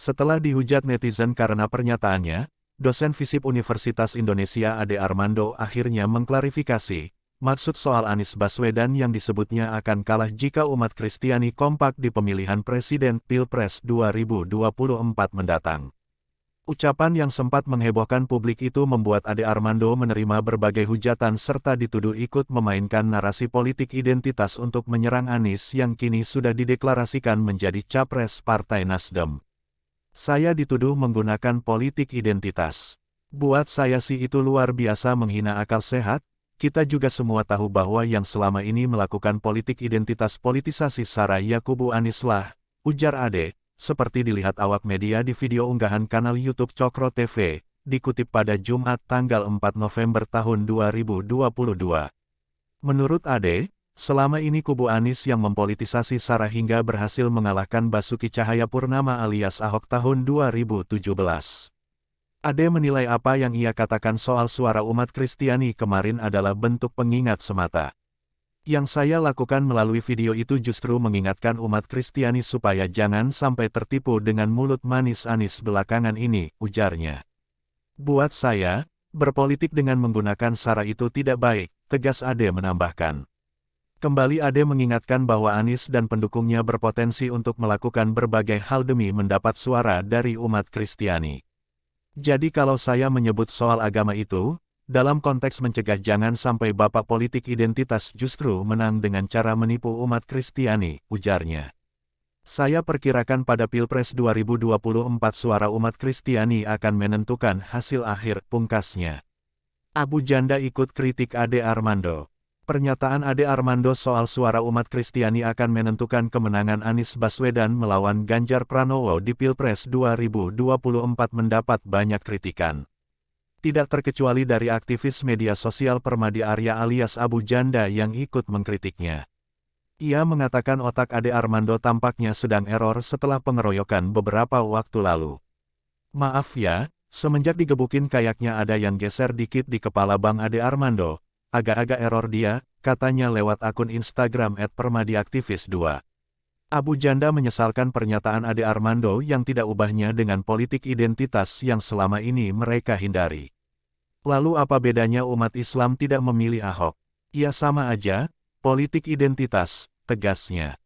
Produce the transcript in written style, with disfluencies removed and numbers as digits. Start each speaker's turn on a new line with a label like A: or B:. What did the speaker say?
A: Setelah dihujat netizen karena pernyataannya, dosen FISIP Universitas Indonesia Ade Armando akhirnya mengklarifikasi, maksud soal Anies Baswedan yang disebutnya akan kalah jika umat Kristiani kompak di pemilihan presiden Pilpres 2024 mendatang. Ucapan yang sempat menghebohkan publik itu membuat Ade Armando menerima berbagai hujatan serta dituduh ikut memainkan narasi politik identitas untuk menyerang Anies yang kini sudah dideklarasikan menjadi capres Partai Nasdem. Saya dituduh menggunakan politik identitas. Buat saya sih itu luar biasa menghina akal sehat. Kita juga semua tahu bahwa yang selama ini melakukan politik identitas politisasi Sarah Yakubu Anies lah, ujar Ade, seperti dilihat awak media di video unggahan kanal YouTube Cokro TV, dikutip pada Jumat tanggal 4 November tahun 2022. Menurut Ade, selama ini kubu Anies yang mempolitisasi Sarah hingga berhasil mengalahkan Basuki Cahayapurnama alias Ahok tahun 2017. Ade menilai apa yang ia katakan soal suara umat Kristiani kemarin adalah bentuk pengingat semata. Yang saya lakukan melalui video itu justru mengingatkan umat Kristiani supaya jangan sampai tertipu dengan mulut manis Anies belakangan ini, ujarnya. Buat saya, berpolitik dengan menggunakan SARA itu tidak baik, tegas Ade menambahkan. Kembali Ade mengingatkan bahwa Anies dan pendukungnya berpotensi untuk melakukan berbagai hal demi mendapat suara dari umat Kristiani. Jadi kalau saya menyebut soal agama itu, dalam konteks mencegah jangan sampai bapak politik identitas justru menang dengan cara menipu umat Kristiani, ujarnya. Saya perkirakan pada Pilpres 2024 suara umat Kristiani akan menentukan hasil akhir, pungkasnya. Abu Janda ikut kritik Ade Armando. Pernyataan Ade Armando soal suara umat Kristiani akan menentukan kemenangan Anies Baswedan melawan Ganjar Pranowo di Pilpres 2024 mendapat banyak kritikan. Tidak terkecuali dari aktivis media sosial Permadi Arya alias Abu Janda yang ikut mengkritiknya. Ia mengatakan otak Ade Armando tampaknya sedang error setelah pengeroyokan beberapa waktu lalu. Maaf ya, semenjak digebukin kayaknya ada yang geser dikit di kepala Bang Ade Armando. Agak-agak error dia, katanya lewat akun Instagram @permadiaktivis2. Abu Janda menyesalkan pernyataan Ade Armando yang tidak ubahnya dengan politik identitas yang selama ini mereka hindari. Lalu apa bedanya umat Islam tidak memilih Ahok? Ya sama aja, politik identitas, tegasnya.